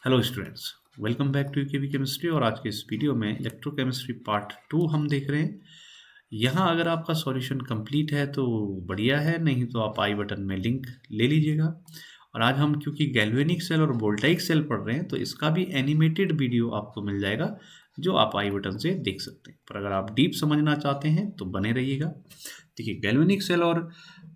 Hello students, welcome back to UKB chemistry. और आज के इस वीडियो में इलेक्ट्रोकेमिस्ट्री पार्ट 2 हम देख रहे हैं। यहाँ अगर आपका सॉल्यूशन कंप्लीट है तो बढ़िया है, नहीं तो आप आई बटन में लिंक ले लीजिएगा। और आज हम क्योंकि गैल्वेनिक सेल और वोल्टाइक सेल पढ़ रहे हैं तो इसका भी एनिमेटेड वीडियो आपको मिल जाएगा जो आप आई बटन से देख सकते हैं। पर अगर आप डीप समझना चाहते हैं तो बने रहिएगा। देखिए, गैल्वेनिक सेल और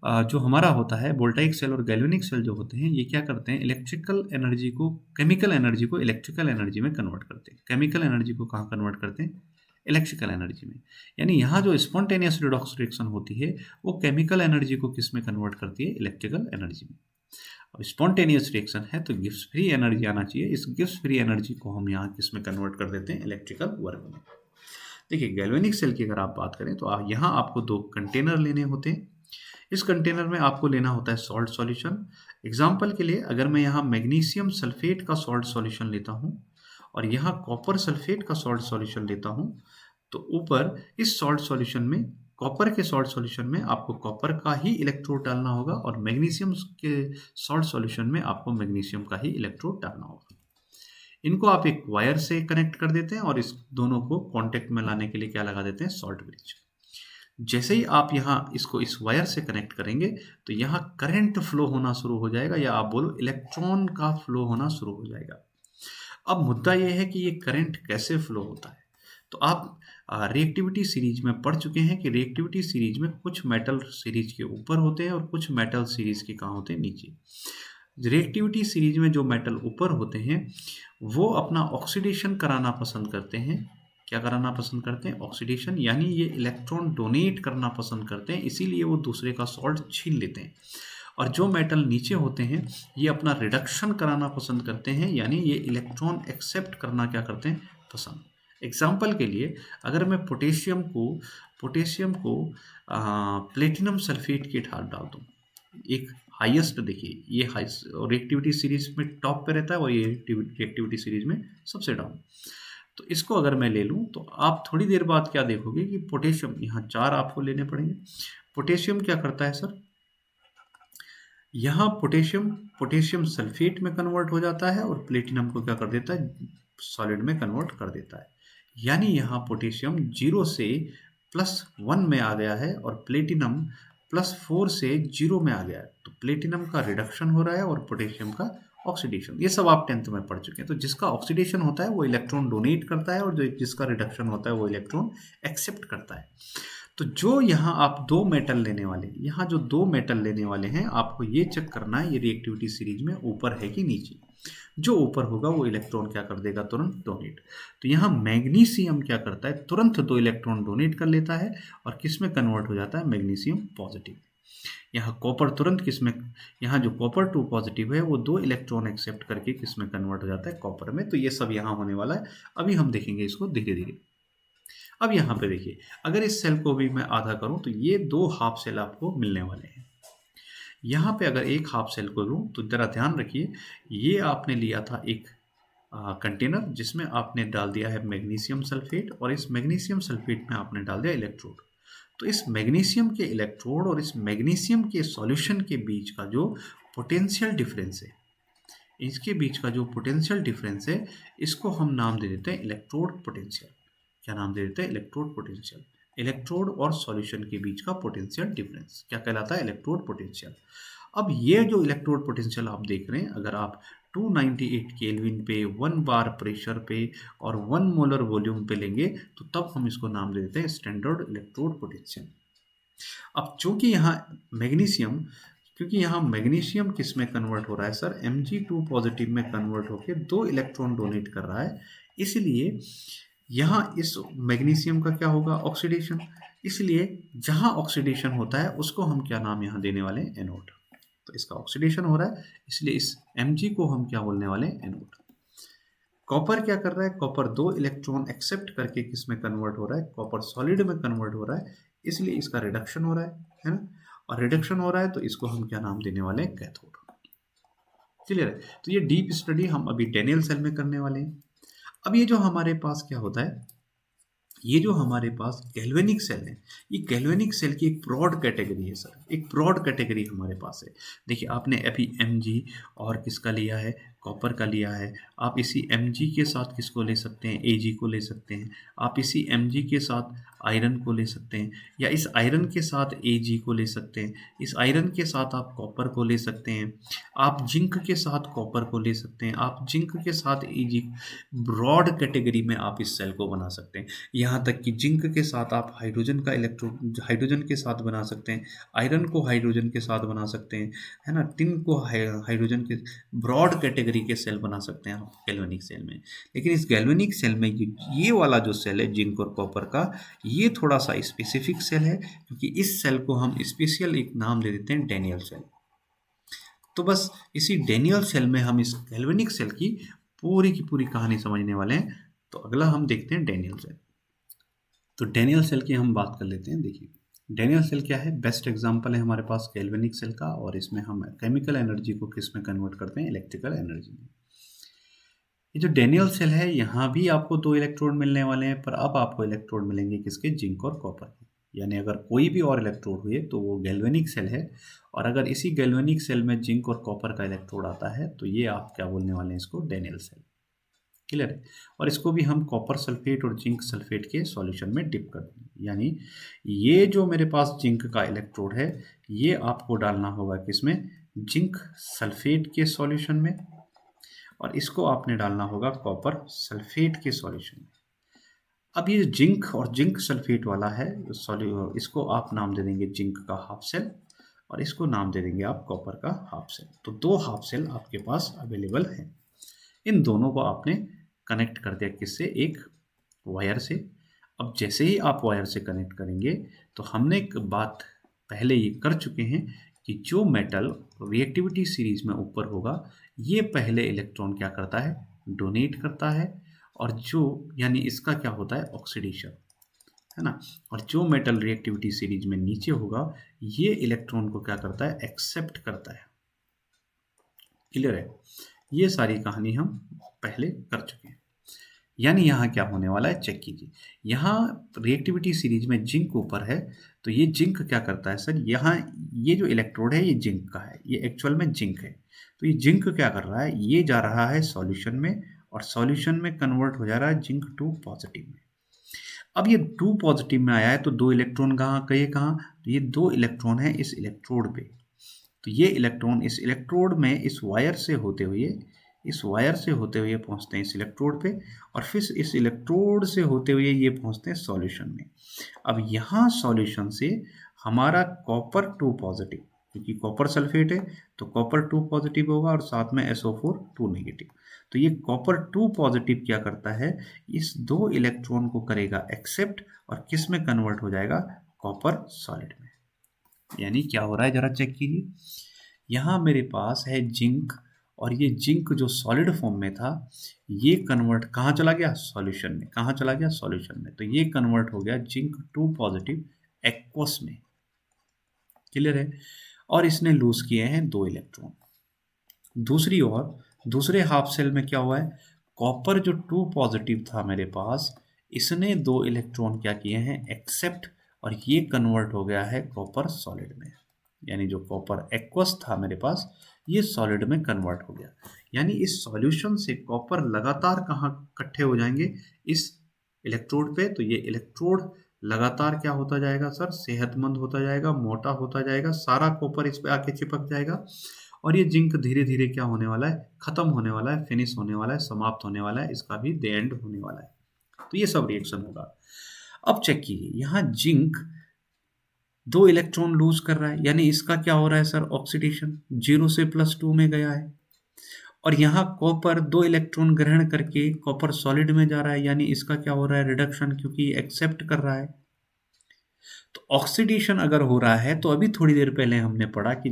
जो हमारा होता है वोल्टाइक सेल और गैल्वेनिक सेल जो होते हैं, ये क्या करते हैं, इलेक्ट्रिकल एनर्जी को केमिकल एनर्जी को इलेक्ट्रिकल एनर्जी में कन्वर्ट करते हैं। केमिकल एनर्जी को कहाँ कन्वर्ट करते हैं? इलेक्ट्रिकल एनर्जी में। यानी यहाँ जो स्पॉन्टेनियस रिडॉक्स रिएक्शन होती है वो केमिकल एनर्जी को किस में कन्वर्ट करती है? इलेक्ट्रिकल एनर्जी में। अब स्पॉन्टेनियस रिएक्शन है तो गिब्स फ्री एनर्जी आना चाहिए। इस गिब्स फ्री एनर्जी को हम यहाँ किस में कन्वर्ट कर देते हैं? इलेक्ट्रिकल वर्क में। देखिए, गैल्वेनिक सेल की अगर आप बात करें तो यहाँ आपको दो कंटेनर लेने होते हैं। इस कंटेनर में आपको लेना होता है सॉल्ट सॉल्यूशन। एग्जाम्पल के लिए अगर मैं यहाँ मैग्नीशियम सल्फेट का सॉल्ट सॉल्यूशन लेता हूँ और यहाँ कॉपर सल्फेट का सॉल्ट सॉल्यूशन लेता हूँ, तो ऊपर इस सॉल्ट सॉल्यूशन में, कॉपर के सॉल्ट सॉल्यूशन में आपको कॉपर का ही इलेक्ट्रोड डालना होगा और मैग्नीशियम के सॉल्ट सॉल्यूशन में आपको मैग्नीशियम का ही इलेक्ट्रोड डालना होगा। इनको आप एक वायर से कनेक्ट कर देते हैं और इस दोनों को कांटेक्ट में लाने के लिए क्या लगा देते हैं? Salt bridge. जैसे ही आप यहाँ इसको इस वायर से कनेक्ट करेंगे तो यहाँ करंट फ्लो होना शुरू हो जाएगा, या आप बोलो इलेक्ट्रॉन का फ्लो होना शुरू हो जाएगा। अब मुद्दा यह है कि ये करंट कैसे फ्लो होता है। तो आप रिएक्टिविटी सीरीज में पढ़ चुके हैं कि रिएक्टिविटी सीरीज में कुछ मेटल सीरीज के ऊपर होते हैं और कुछ मेटल सीरीज के कहाँ होते हैं? नीचे। रिएक्टिविटी सीरीज में जो मेटल ऊपर होते हैं वो अपना ऑक्सीडेशन कराना पसंद करते हैं। क्या कराना पसंद करते हैं? ऑक्सीडेशन। यानी ये इलेक्ट्रॉन डोनेट करना पसंद करते हैं, इसीलिए वो दूसरे का सॉल्ट छीन लेते हैं। और जो मेटल नीचे होते हैं ये अपना रिडक्शन कराना पसंद करते हैं, यानी ये इलेक्ट्रॉन एक्सेप्ट करना क्या करते हैं? पसंद। एग्जाम्पल के लिए अगर मैं पोटेशियम को प्लेटिनम सल्फेट के साथ डाल दूँ, एक हाईएस्ट, देखिए ये रिएक्टिविटी सीरीज में टॉप पे रहता है और ये रिएक्टिविटी सीरीज में सबसे डाउन। तो इसको अगर मैं ले लूँ तो आप थोड़ी देर बाद क्या देखोगे कि पोटेशियम, यहाँ 4 आपको लेने पड़ेंगे। पोटेशियम क्या करता है सर? यहाँ पोटेशियम सल्फेट में कन्वर्ट हो जाता है और प्लेटिनम को क्या कर देता है? सॉलिड में कन्वर्ट कर देता है। यानी यहाँ पोटेशियम 0 से +1 में आ गया है और प्लेटिनम +4 से 0 में आ गया है। तो प्लेटिनम का रिडक्शन हो रहा है और पोटेशियम का ऑक्सीडेशन। ये सब आप 10th में पढ़ चुके हैं। तो जिसका ऑक्सीडेशन होता है वो इलेक्ट्रॉन डोनेट करता है और जिसका रिडक्शन होता है वो इलेक्ट्रॉन एक्सेप्ट करता है। तो जो यहाँ आप दो मेटल लेने वाले, यहाँ जो दो मेटल लेने वाले हैं, आपको ये चेक करना है ये रिएक्टिविटी सीरीज में ऊपर है कि नीचे। जो ऊपर होगा वो इलेक्ट्रॉन क्या कर देगा? तुरंत डोनेट। तो यहाँ मैग्नीशियम क्या करता है? तुरंत 2 इलेक्ट्रॉन डोनेट कर लेता है और किस में कन्वर्ट हो जाता है? Magnesium positive. यहाँ कॉपर तुरंत किस में, यहाँ जो कॉपर 2 पॉजिटिव है वो 2 इलेक्ट्रॉन एक्सेप्ट करके किस में कन्वर्ट हो जाता है? कॉपर में। तो ये सब यहाँ होने वाला है, अभी हम देखेंगे इसको धीरे धीरे। अब यहाँ पे देखिए, अगर इस सेल को भी मैं आधा करूँ तो ये 2 हाफ सेल आपको मिलने वाले हैं। यहाँ पे अगर एक हाफ सेल को लूँ तो जरा ध्यान रखिए, ये आपने लिया था एक कंटेनर जिसमें आपने डाल दिया है मैग्नीशियम सल्फेट और इस मैग्नीशियम सल्फेट में आपने डाल दिया इलेक्ट्रोड। तो इस मैग्नीशियम के इलेक्ट्रोड और इस मैग्नीशियम के सॉल्यूशन के बीच का जो पोटेंशियल डिफरेंस है, इसके बीच का जो पोटेंशियल डिफरेंस है, इसको हम नाम दे देते हैं इलेक्ट्रोड पोटेंशियल। क्या नाम दे देते हैं? Electrode potential. इलेक्ट्रोड और सॉल्यूशन के बीच का पोटेंशियल डिफरेंस क्या कहलाता है? Electrode potential. अब ये जो इलेक्ट्रोड पोटेंशियल आप देख रहे हैं, अगर आप 298 केल्विन पे 1 बार प्रेशर पे और 1 मोलर वॉल्यूम पे लेंगे तो तब हम इसको नाम दे देते हैं स्टैंडर्ड इलेक्ट्रोड पोटेंशियल। अब चूंकि यहाँ मैग्नीशियम, क्योंकि यहाँ मैग्नीशियम किस में कन्वर्ट हो रहा है सर? Mg2 पॉजिटिव में कन्वर्ट होकर 2 इलेक्ट्रॉन डोनेट कर रहा है, इसलिए यहाँ इस मैग्नीशियम का क्या होगा? ऑक्सीडेशन। इसलिए जहाँ ऑक्सीडेशन होता है उसको हम क्या नाम यहाँ देने वाले हैं? एनोड। तो इसका ऑक्सीडेशन हो रहा है, इसलिए इस Mg को हम क्या बोलने वाले हैं? एनोड। कॉपर क्या कर रहा है? कॉपर 2 इलेक्ट्रॉन एक्सेप्ट करके किस में कन्वर्ट हो रहा है? कॉपर सॉलिड में कन्वर्ट हो रहा है, इसलिए इसका रिडक्शन हो रहा है ना? और रिडक्शन हो रहा है तो इसको हम क्या नाम देने वाले हैं? कैथोड। क्लियर है? तो ये डीप स्टडी हम अभी डेनियल सेल में करने वाले हैं। अब ये जो हमारे पास क्या होता है, ये जो हमारे पास गैल्वेनिक सेल है, ये गैल्वेनिक सेल की एक ब्रॉड कैटेगरी है सर, एक ब्रॉड कैटेगरी हमारे पास है। देखिए आपने अभी एमजी और किसका लिया है, कॉपर का लिया है। आप इसी एमजी के साथ किसको ले सकते हैं, एजी को ले सकते हैं। आप इसी एमजी के साथ आयरन को ले सकते हैं, या इस आयरन के साथ एजी को ले सकते हैं। इस आयरन के साथ आप कॉपर को ले सकते हैं। आप जिंक के साथ कॉपर को ले सकते हैं। आप जिंक के साथ एजी, ब्रॉड कैटेगरी में आप इस सेल को बना सकते हैं। यहाँ तक कि जिंक के साथ आप हाइड्रोजन का हाइड्रोजन के साथ बना सकते हैं। आयरन को हाइड्रोजन के साथ बना सकते हैं, है ना। टिन को हाइड्रोजन के, ब्रॉड कैटेगरी के सेल बना सकते हैं आप गैल्वेनिक सेल में। लेकिन इस गैल्वेनिक सेल में ये वाला जो सेल है जिंक और कॉपर का, ये थोड़ा सा स्पेसिफिक सेल है, क्योंकि इस सेल को हम स्पेशल एक नाम दे देते हैं डैनियल सेल। तो बस इसी डैनियल सेल में हम इस गैल्वेनिक सेल की पूरी कहानी समझने वाले हैं। तो अगला हम देखते हैं डैनियल सेल। तो डैनियल सेल की हम बात कर लेते हैं। देखिए डैनियल सेल क्या है, बेस्ट एग्जांपल है हमारे पास गैल्वेनिक सेल का, और इसमें हम केमिकल एनर्जी को किस में कन्वर्ट करते हैं, इलेक्ट्रिकल एनर्जी में। ये जो डैनियल सेल है, यहाँ भी आपको 2 इलेक्ट्रोड मिलने वाले हैं, पर अब आपको इलेक्ट्रोड मिलेंगे किसके, जिंक और कॉपर के। यानी अगर कोई भी और इलेक्ट्रोड हुए तो वो गैल्वेनिक सेल है, और अगर इसी गैल्वेनिक सेल में जिंक और कॉपर का इलेक्ट्रोड आता है तो ये आप क्या बोलने वाले हैं, इसको डैनियल सेल। क्लियर है। और इसको भी हम कॉपर सल्फेट और जिंक सल्फेट के सॉल्यूशन में डिप कर देंगे। यानी ये जो मेरे पास जिंक का इलेक्ट्रोड है, ये आपको डालना होगा किसमें, जिंक सल्फेट के सॉल्यूशन में, और इसको आपने डालना होगा कॉपर सल्फेट के सॉल्यूशन में। अब ये जिंक और जिंक सल्फेट वाला है इसको आप नाम दे देंगे जिंक का हाफ सेल, और इसको नाम दे देंगे आप कॉपर का हाफ सेल। तो 2 हाफ सेल आपके पास अवेलेबल हैं। इन दोनों को आपने कनेक्ट कर दिया किससे, एक वायर से। अब जैसे ही आप वायर से कनेक्ट करेंगे, तो हमने एक बात पहले ये कर चुके हैं कि जो मेटल रिएक्टिविटी सीरीज में ऊपर होगा, ये पहले इलेक्ट्रॉन क्या करता है, डोनेट करता है, और जो यानी इसका क्या होता है, ऑक्सीडेशन, है ना। और जो मेटल रिएक्टिविटी सीरीज में नीचे होगा, ये इलेक्ट्रॉन को क्या करता है, एक्सेप्ट करता है। क्लियर है। ये सारी कहानी हम पहले कर चुके हैं। यानी यहाँ क्या होने वाला है, चेक कीजिए। यहाँ रिएक्टिविटी सीरीज में जिंक ऊपर है, तो ये जिंक क्या करता है सर, यहाँ ये जो इलेक्ट्रोड है ये जिंक का है, ये एक्चुअल में जिंक है। तो ये जिंक क्या कर रहा है, ये जा रहा है सॉल्यूशन में, और सॉल्यूशन में कन्वर्ट हो जा रहा है जिंक 2 पॉजिटिव में। अब ये 2 पॉजिटिव में आया है, तो 2 इलेक्ट्रॉन कहाँ गए, कहाँ, तो ये 2 इलेक्ट्रॉन है इस इलेक्ट्रोड पे। तो ये इलेक्ट्रॉन इस इलेक्ट्रोड में इस वायर से होते हुए पहुंचते हैं इस इलेक्ट्रोड पे, और फिर इस इलेक्ट्रोड से होते हुए ये पहुंचते हैं सॉल्यूशन में। अब यहाँ सॉल्यूशन से हमारा कॉपर 2 पॉजिटिव, क्योंकि कॉपर सल्फेट है तो कॉपर 2 पॉजिटिव होगा, और साथ में SO4 2 नेगेटिव। तो ये कॉपर 2 पॉजिटिव क्या करता है, इस 2 इलेक्ट्रॉन को करेगा एक्सेप्ट, और किस में कन्वर्ट हो जाएगा, कॉपर सॉलिड में। यानी क्या हो रहा है, जरा चेक कीजिए। यहाँ मेरे पास है जिंक, और ये जिंक जो सॉलिड फॉर्म में था, ये कन्वर्ट कहाँ चला गया, सॉल्यूशन में। कहाँ चला गया, सॉल्यूशन में। तो ये कन्वर्ट हो गया जिंक 2 पॉजिटिव एक्वस में। क्लियर है। और इसने लूज किए हैं 2 इलेक्ट्रॉन। दूसरी ओर दूसरे हाफ सेल में क्या हुआ है, कॉपर जो 2 पॉजिटिव था मेरे पास, इसने 2 इलेक्ट्रॉन क्या किए हैं, एक्सेप्ट, और ये कन्वर्ट हो गया है कॉपर सॉलिड में। यानी जो कॉपर एक्वस था मेरे पास, ये सॉलिड में कन्वर्ट हो गया। यानी इस सॉल्यूशन से कॉपर लगातार कहाँ इकट्ठे हो जाएंगे, इस इलेक्ट्रोड पे। तो ये इलेक्ट्रोड लगातार क्या होता जाएगा सर, सेहतमंद होता जाएगा, मोटा होता जाएगा, सारा कॉपर इस पे आके चिपक जाएगा, और ये जिंक धीरे धीरे क्या होने वाला है, खत्म होने वाला है, फिनिश होने वाला है, समाप्त होने वाला है, इसका भी द एंड होने वाला है। तो ये सब रिएक्शन होगा। अब चेक कीजिए, यहाँ जिंक 2 इलेक्ट्रॉन लूज कर रहा है, यानी इसका क्या हो रहा है सर, ऑक्सीडेशन 0 से +2 में गया है। और यहाँ कॉपर 2 इलेक्ट्रॉन ग्रहण करके कॉपर सॉलिड में जा रहा है, यानी इसका क्या हो रहा है, रिडक्शन, क्योंकि एक्सेप्ट कर रहा है। तो ऑक्सीडेशन अगर हो रहा है, तो अभी थोड़ी देर पहले हमने पढ़ा कि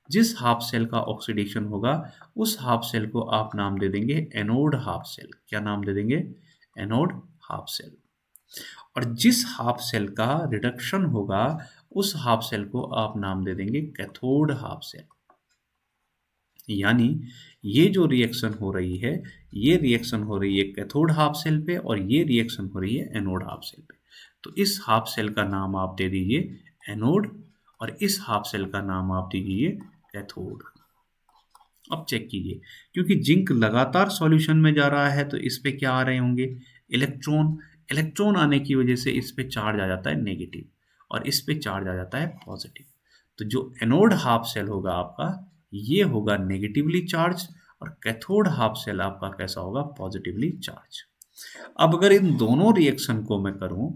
जिस हाफ सेल का ऑक्सीडेशन होगा, उस हाफ सेल को आप नाम दे देंगे एनोड हाफ सेल। क्या नाम दे देंगे, एनोड हाफ सेल। और जिस हाफ सेल का रिडक्शन होगा, उस हाफ सेल को आप नाम दे देंगे कैथोड हाफ सेल। यानी ये जो रिएक्शन हो रही है, ये रिएक्शन हो रही है कैथोड हाफ सेल पे और ये रिएक्शन हो रही है एनोड हाफ सेल पे। तो इस हाफ सेल का नाम आप दे दीजिए एनोड और इस हाफ सेल का नाम आप दीजिए कैथोड। अब चेक कीजिए, क्योंकि जिंक लगातार सॉल्यूशन में जा रहा है तो इस पे क्या आ रहे होंगे, इलेक्ट्रॉन। इलेक्ट्रॉन आने की वजह से इस पे चार्ज आ जाता है नेगेटिव और इस पे चार्ज आ जाता है पॉजिटिव। तो जो एनोड हाफ सेल होगा आपका, ये होगा नेगेटिवली चार्ज और कैथोड हाफ सेल आपका कैसा होगा, पॉजिटिवली चार्ज। अब अगर इन दोनों रिएक्शन को मैं करूं,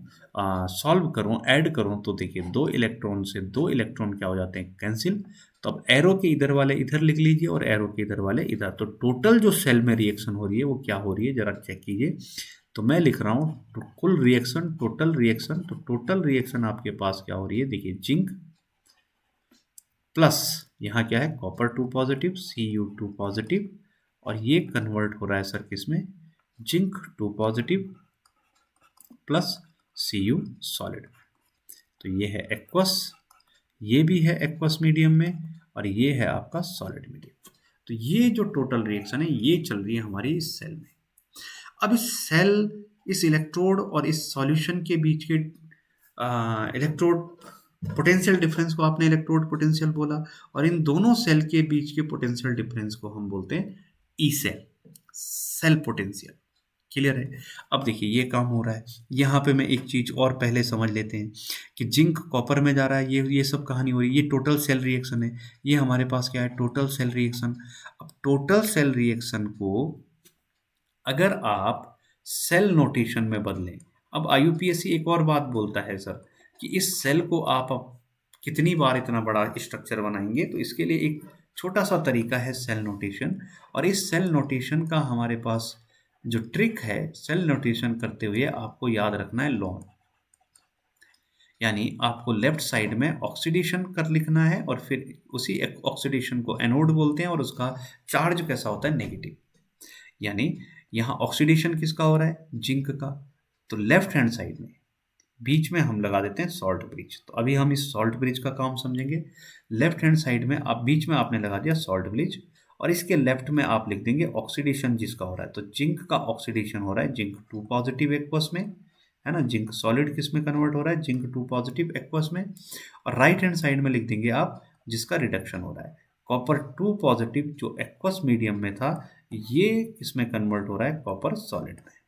सॉल्व करूं, ऐड करूं, तो देखिए दो इलेक्ट्रॉन से दो इलेक्ट्रॉन क्या हो जाते हैं, कैंसिल। तो अब एरो के इधर वाले इधर लिख लीजिए और एरो के इधर वाले इधर। तो टोटल जो सेल में रिएक्शन हो रही है वो क्या हो रही है, जरा चेक कीजिए। तो मैं लिख रहा हूँ कुल रिएक्शन, टोटल रिएक्शन। तो टोटल रिएक्शन आपके पास क्या हो रही है, देखिए जिंक प्लस यहाँ क्या है, कॉपर 2 पॉजिटिव, Cu2 पॉजिटिव, और ये कन्वर्ट हो रहा है सर किसमें, zinc 2 positive plus Cu solid. तो ये है एक्वस, ये भी है एक्वस मीडियम में, और ये है आपका सॉलिड मीडियम। तो ये जो टोटल रिएक्शन है ये चल रही है हमारी इस सेल में। अब इस सेल, इस इलेक्ट्रोड और इस सॉल्यूशन के बीच के इलेक्ट्रोड पोटेंशियल डिफरेंस को आपने इलेक्ट्रोड पोटेंशियल बोला, और इन दोनों सेल के बीच के पोटेंशियल डिफरेंस को हम बोलते हैं E cell, cell potential. Clear है। अब देखिए ये काम हो रहा है। यहाँ पे मैं एक चीज और पहले समझ लेते हैं कि जिंक कॉपर में जा रहा है, ये सब कहानी हो रही है, ये टोटल सेल रिएक्शन है। ये हमारे पास क्या है, टोटल सेल रिएक्शन। अब टोटल सेल रिएक्शन को अगर आप सेल नोटेशन में बदलें, अब आईयूपीएसी एक और बात बोलता है सर कि इस सेल को आप अब कितनी बार इतना बड़ा स्ट्रक्चर बनाएंगे, तो इसके लिए एक छोटा सा तरीका है सेल नोटेशन। और इस सेल नोटेशन का हमारे पास जो ट्रिक है, सेल नोटेशन करते हुए आपको याद रखना है लॉन। यानी आपको लेफ्ट साइड में ऑक्सीडेशन कर लिखना है और फिर उसी ऑक्सीडेशन को एनोड बोलते हैं और उसका चार्ज कैसा होता है, नेगेटिव। यानी यहाँ ऑक्सीडेशन किसका हो रहा है, जिंक का। तो लेफ्ट हैंड साइड में बीच में हम लगा देते हैं सॉल्ट ब्रिज। तो अभी हम इस सॉल्ट ब्रिज का काम समझेंगे। लेफ्ट हैंड साइड में आप बीच में आपने लगा दिया सॉल्ट ब्रिज, और इसके लेफ्ट में आप लिख देंगे ऑक्सीडेशन जिसका हो रहा है। तो जिंक का ऑक्सीडेशन हो रहा है, जिंक 2 पॉजिटिव एक्वस में, है ना। जिंक सॉलिड किस में कन्वर्ट हो रहा है, जिंक 2 पॉजिटिव एक्वस में। और राइट हैंड साइड में लिख देंगे आप जिसका रिडक्शन हो रहा है, कॉपर 2 पॉजिटिव जो एक्वस मीडियम में था, ये किसमें कन्वर्ट हो रहा है, कॉपर सॉलिड में।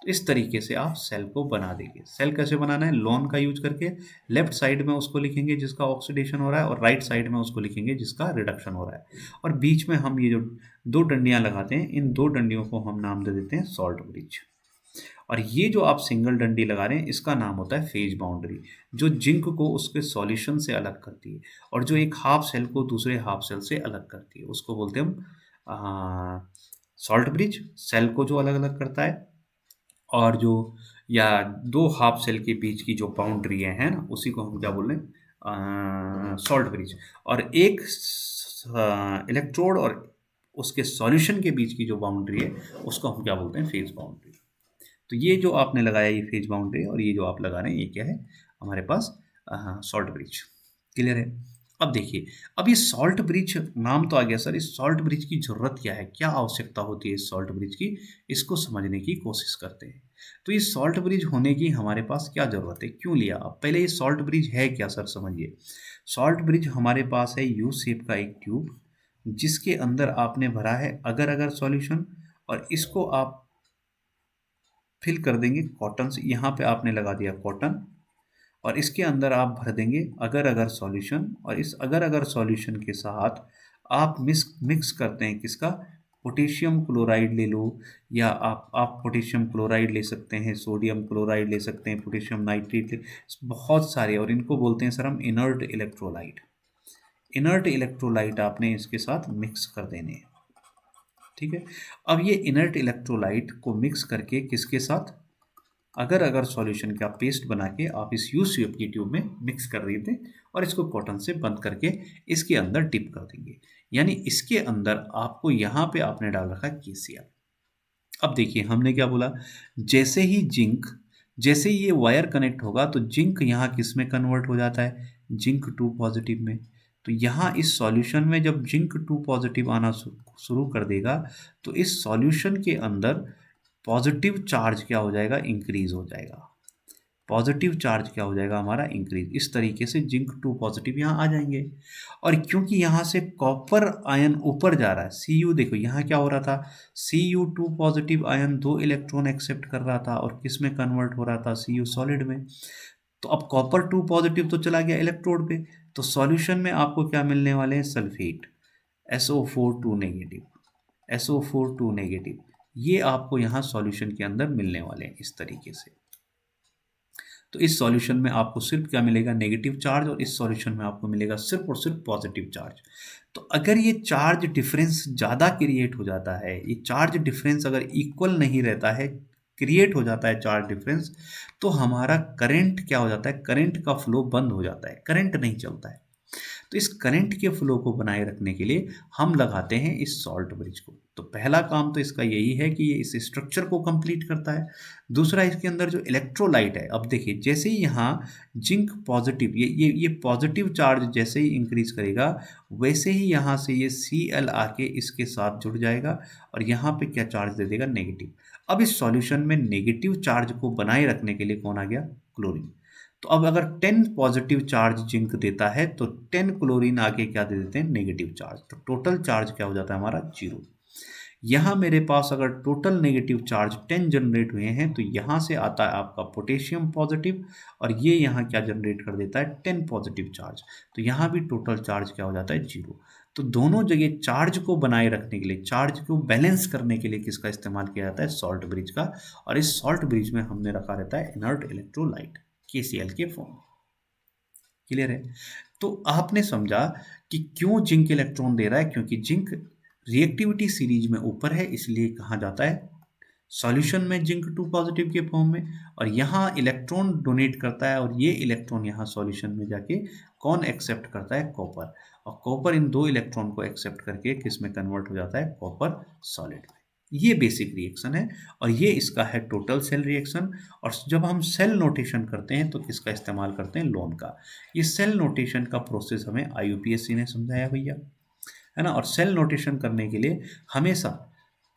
तो इस तरीके से आप सेल को बना देंगे। सेल कैसे बनाना है, लॉन का यूज करके लेफ्ट साइड में उसको लिखेंगे जिसका ऑक्सीडेशन हो रहा है, और राइट साइड में उसको लिखेंगे जिसका रिडक्शन हो रहा है। और बीच में हम ये जो दो डंडियां लगाते हैं, इन दो डंडियों को हम नाम दे देते हैं सॉल्ट ब्रिज। और ये जो आप सिंगल डंडी लगा रहे हैं इसका नाम होता है फेज बाउंड्री, जो जिंक को उसके सॉल्यूशन से अलग करती है, और जो एक हाफ सेल को दूसरे हाफ सेल से अलग करती है, उसको बोलते हैं हम सॉल्ट ब्रिज। सेल को जो अलग अलग करता है, और जो या दो हाफ सेल के बीच की जो बाउंड्री है ना, उसी को हम क्या बोल रहे हैं, सॉल्ट ब्रिज। और एक इलेक्ट्रोड और उसके सॉल्यूशन के बीच की जो बाउंड्री है उसको हम क्या बोलते हैं, फेज बाउंड्री। तो ये जो आपने लगाया ये फेज बाउंड्री, और ये जो आप लगा रहे हैं ये क्या है, हमारे पास सॉल्ट ब्रिज। क्लियर है। अब देखिए, अब ये सॉल्ट ब्रिज नाम तो आ गया सर, इस सॉल्ट ब्रिज की जरूरत क्या है, क्या आवश्यकता होती है इस सॉल्ट ब्रिज की, इसको समझने की कोशिश करते हैं। तो ये सॉल्ट ब्रिज होने की हमारे पास क्या जरूरत है, क्यों लिया। अब पहले ये सॉल्ट ब्रिज है क्या सर, समझिए। सॉल्ट ब्रिज हमारे पास है यू शेप का एक ट्यूब, जिसके अंदर आपने भरा है अगर अगर सॉल्यूशन, और इसको आप फिल कर देंगे कॉटन से। यहाँ पे आपने लगा दिया कॉटन, और इसके अंदर आप भर देंगे अगर अगर सॉल्यूशन, और इस अगर अगर सॉल्यूशन के साथ आप मिक्स करते हैं किसका, पोटेशियम क्लोराइड ले लो, या आप पोटेशियम क्लोराइड ले सकते हैं, सोडियम क्लोराइड ले सकते हैं, पोटेशियम नाइट्रेट बहुत सारे, और इनको बोलते हैं सर हम इनर्ट इलेक्ट्रोलाइट। इनर्ट इलेक्ट्रोलाइट आपने इसके साथ मिक्स कर देने हैं। ठीक है। अब ये इनर्ट इलेक्ट्रोलाइट को मिक्स करके किसके साथ, अगर अगर सॉल्यूशन का पेस्ट बना के आप इस यू शेप की ट्यूब में मिक्स कर रहे थे, और इसको कॉटन से बंद करके इसके अंदर डिप कर देंगे। यानी इसके अंदर आपको यहाँ पे आपने डाल रखा है केसीआर। अब देखिए हमने क्या बोला, जैसे ही जिंक, जैसे ही ये वायर कनेक्ट होगा तो जिंक यहाँ किस में कन्वर्ट हो जाता है, जिंक 2 पॉजिटिव में। तो यहाँ इस सॉल्यूशन में जब जिंक 2 पॉजिटिव आना शुरू कर देगा तो इस सॉल्यूशन के अंदर पॉजिटिव चार्ज क्या हो जाएगा, इंक्रीज हो जाएगा। पॉजिटिव चार्ज क्या हो जाएगा हमारा, इंक्रीज। इस तरीके से जिंक 2 पॉजिटिव यहाँ आ जाएंगे। और क्योंकि यहाँ से कॉपर आयन ऊपर जा रहा है, Cu देखो यहाँ क्या हो रहा था, Cu2 positive ion 2 electron accept कर रहा था और किस में कन्वर्ट हो रहा था, Cu सॉलिड में। तो अब कॉपर 2 पॉजिटिव तो चला गया इलेक्ट्रोड पे, तो सॉल्यूशन में आपको क्या मिलने वाले हैं, sulphate, SO4 2 negative, SO4 2 negative. ये आपको यहाँ सॉल्यूशन के अंदर मिलने वाले हैं इस तरीके से। तो इस सॉल्यूशन में आपको सिर्फ क्या मिलेगा, नेगेटिव चार्ज, और इस सॉल्यूशन में आपको मिलेगा सिर्फ और सिर्फ पॉजिटिव चार्ज। तो अगर ये चार्ज डिफरेंस ज़्यादा क्रिएट हो जाता है, ये चार्ज डिफरेंस अगर इक्वल नहीं रहता है, क्रिएट हो जाता है चार्ज डिफरेंस, तो हमारा करंट क्या हो जाता है, करंट का फ्लो बंद हो जाता है, करंट नहीं चलता है। तो इस करंट के फ्लो को बनाए रखने के लिए हम लगाते हैं इस सॉल्ट ब्रिज को। तो पहला काम तो इसका यही है कि ये इस स्ट्रक्चर को कंप्लीट करता है। दूसरा, इसके अंदर जो इलेक्ट्रोलाइट है, अब देखिए जैसे ही यहाँ जिंक पॉजिटिव, ये पॉजिटिव चार्ज जैसे ही इंक्रीज करेगा, वैसे ही यहाँ से ये Cl आके इसके साथ जुड़ जाएगा और यहाँ पे क्या चार्ज दे देगा, नेगेटिव। अब इस सॉल्यूशन में नेगेटिव चार्ज को बनाए रखने के लिए कौन आ गया, क्लोरीन। तो अब अगर 10 पॉजिटिव चार्ज जिंक देता है तो 10 क्लोरीन आके क्या दे देते हैं, नेगेटिव चार्ज। तो टोटल चार्ज क्या हो जाता है हमारा, 0। यहाँ मेरे पास अगर टोटल नेगेटिव चार्ज 10 जनरेट हुए हैं तो यहाँ से आता है आपका पोटेशियम पॉजिटिव, और ये यहाँ क्या जनरेट कर देता है, 10 पॉजिटिव चार्ज। तो यहाँ भी टोटल चार्ज क्या हो जाता है, 0। तो दोनों जगह चार्ज को बनाए रखने के लिए, चार्ज को बैलेंस करने के लिए किसका इस्तेमाल किया जाता है, सॉल्ट ब्रिज का। और इस सॉल्ट ब्रिज में हमने रखा रहता है इनर्ट इलेक्ट्रोलाइट, KCl के फॉर्म। क्लियर है। तो आपने समझा कि क्यों जिंक इलेक्ट्रॉन दे रहा है, क्योंकि जिंक रिएक्टिविटी सीरीज में ऊपर है, इसलिए कहा जाता है सॉल्यूशन में जिंक 2 पॉजिटिव के फॉर्म में, और यहाँ इलेक्ट्रॉन डोनेट करता है, और ये इलेक्ट्रॉन यहाँ सॉल्यूशन में जाके कौन एक्सेप्ट करता है, कॉपर। और कॉपर इन 2 इलेक्ट्रॉन को एक्सेप्ट करके किस में कन्वर्ट हो जाता है, कॉपर सॉलिड में। ये बेसिक रिएक्शन है, और ये इसका है टोटल सेल रिएक्शन। और जब हम सेल नोटेशन करते हैं तो किसका इस्तेमाल करते हैं, लोन का। ये सेल नोटेशन का प्रोसेस हमें IUPAC ने समझाया भैया, है ना। और सेल नोटेशन करने के लिए हमेशा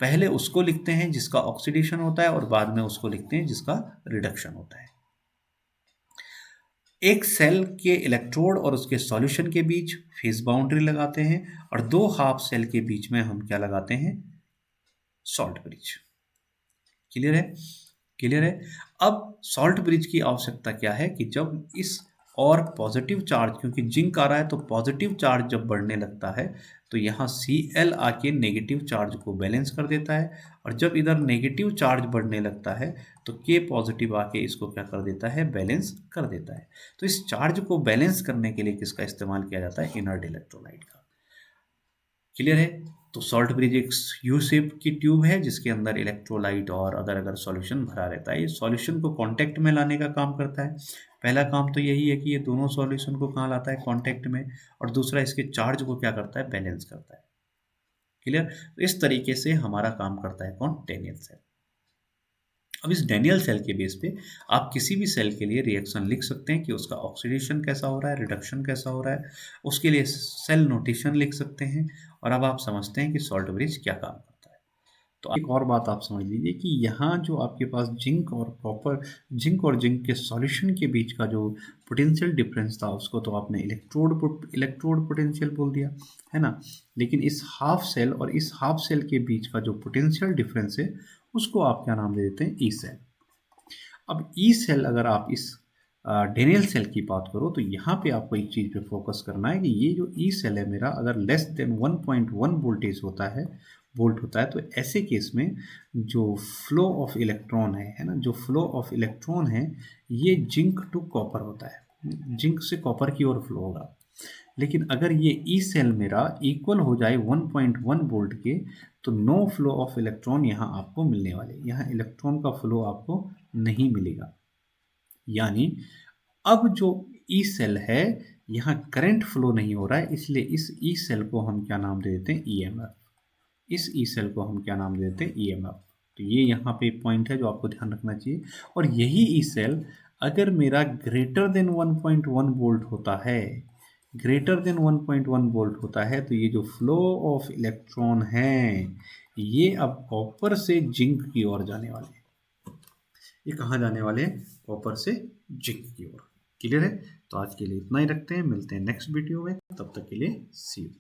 पहले उसको लिखते हैं जिसका ऑक्सीडेशन होता है, और बाद में उसको लिखते हैं जिसका रिडक्शन होता है। एक सेल के इलेक्ट्रोड और उसके सॉल्यूशन के बीच फेज बाउंड्री लगाते हैं, और 2 हाफ सेल के बीच में हम क्या लगाते हैं, सॉल्ट ब्रिज। क्लियर है, क्लियर है। अब सॉल्ट ब्रिज की आवश्यकता क्या है कि जब इस और पॉजिटिव चार्ज, क्योंकि जिंक आ रहा है तो पॉजिटिव चार्ज जब बढ़ने लगता है तो यहाँ Cl आके नेगेटिव चार्ज को बैलेंस कर देता है, और जब इधर नेगेटिव चार्ज बढ़ने लगता है तो K पॉजिटिव आके इसको क्या कर देता है, बैलेंस कर देता है। तो इस चार्ज को बैलेंस करने के लिए किसका इस्तेमाल किया जाता है, इनर्ट इलेक्ट्रोलाइट का। क्लियर है। तो सॉल्ट ब्रिज एक यू शेप की ट्यूब है जिसके अंदर इलेक्ट्रोलाइट और अदर सॉल्यूशन भरा रहता है। ये सॉल्यूशन को कांटेक्ट में लाने का काम करता है। पहला काम तो यही है कि ये दोनों सॉल्यूशन को कहाँ लाता है, कांटेक्ट में, और दूसरा इसके चार्ज को क्या करता है, बैलेंस करता है। क्लियर। तो इस तरीके से हमारा काम करता है कौन, डैनियल सेल। अब इस डैनियल सेल के बेस पे आप किसी भी सेल के लिए रिएक्शन लिख सकते हैं कि उसका ऑक्सीडेशन कैसा हो रहा है, रिडक्शन कैसा हो रहा है, उसके लिए सेल नोटेशन लिख सकते हैं। और अब आप समझते हैं कि सॉल्ट ब्रिज क्या काम करता है। तो एक और बात आप समझ लीजिए कि यहाँ जो आपके पास जिंक और कॉपर, जिंक और जिंक के सॉल्यूशन के बीच का जो पोटेंशियल डिफरेंस था उसको तो आपने इलेक्ट्रोड पोटेंशियल बोल दिया, है ना। लेकिन इस हाफ सेल और इस हाफ सेल के बीच का जो पोटेंशियल डिफरेंस है उसको आप क्या नाम दे देते हैं, ई सेल। अब ई सेल अगर आप इस डैनियल सेल की बात करो तो यहाँ पे आपको एक चीज़ पे फोकस करना है कि ये जो ई सेल है मेरा, अगर लेस देन 1.1 वोल्टेज वोल्ट होता है तो ऐसे केस में जो फ्लो ऑफ इलेक्ट्रॉन है ना, जो फ्लो ऑफ इलेक्ट्रॉन है ये जिंक टू कॉपर होता है, जिंक से कॉपर की ओर फ्लो होगा। लेकिन अगर ये ई सेल मेरा इक्वल हो जाए 1.1 वोल्ट के तो नो फ्लो ऑफ इलेक्ट्रॉन यहाँ आपको मिलने वाले, यहाँ इलेक्ट्रॉन का फ्लो आपको नहीं मिलेगा। यानी अब जो ई सेल है यहाँ करंट फ्लो नहीं हो रहा है, इसलिए इस ई सेल को हम क्या नाम दे देते हैं, EMF। इस ई सेल को हम क्या नाम दे देते हैं, EMF। तो ये यहाँ पे पॉइंट है जो आपको ध्यान रखना चाहिए। और यही ई सेल अगर मेरा ग्रेटर देन 1.1 वोल्ट होता है, ग्रेटर देन 1.1 वोल्ट होता है तो ये जो फ्लो ऑफ इलेक्ट्रॉन है ये अब कॉपर से जिंक की ओर जाने वाले हैं। ये कहाँ जाने वाले हैं? कॉपर से जिंक की ओर। क्लियर है? तो आज के लिए इतना ही रखते हैं, मिलते हैं नेक्स्ट वीडियो में, तब तक के लिए सी यू।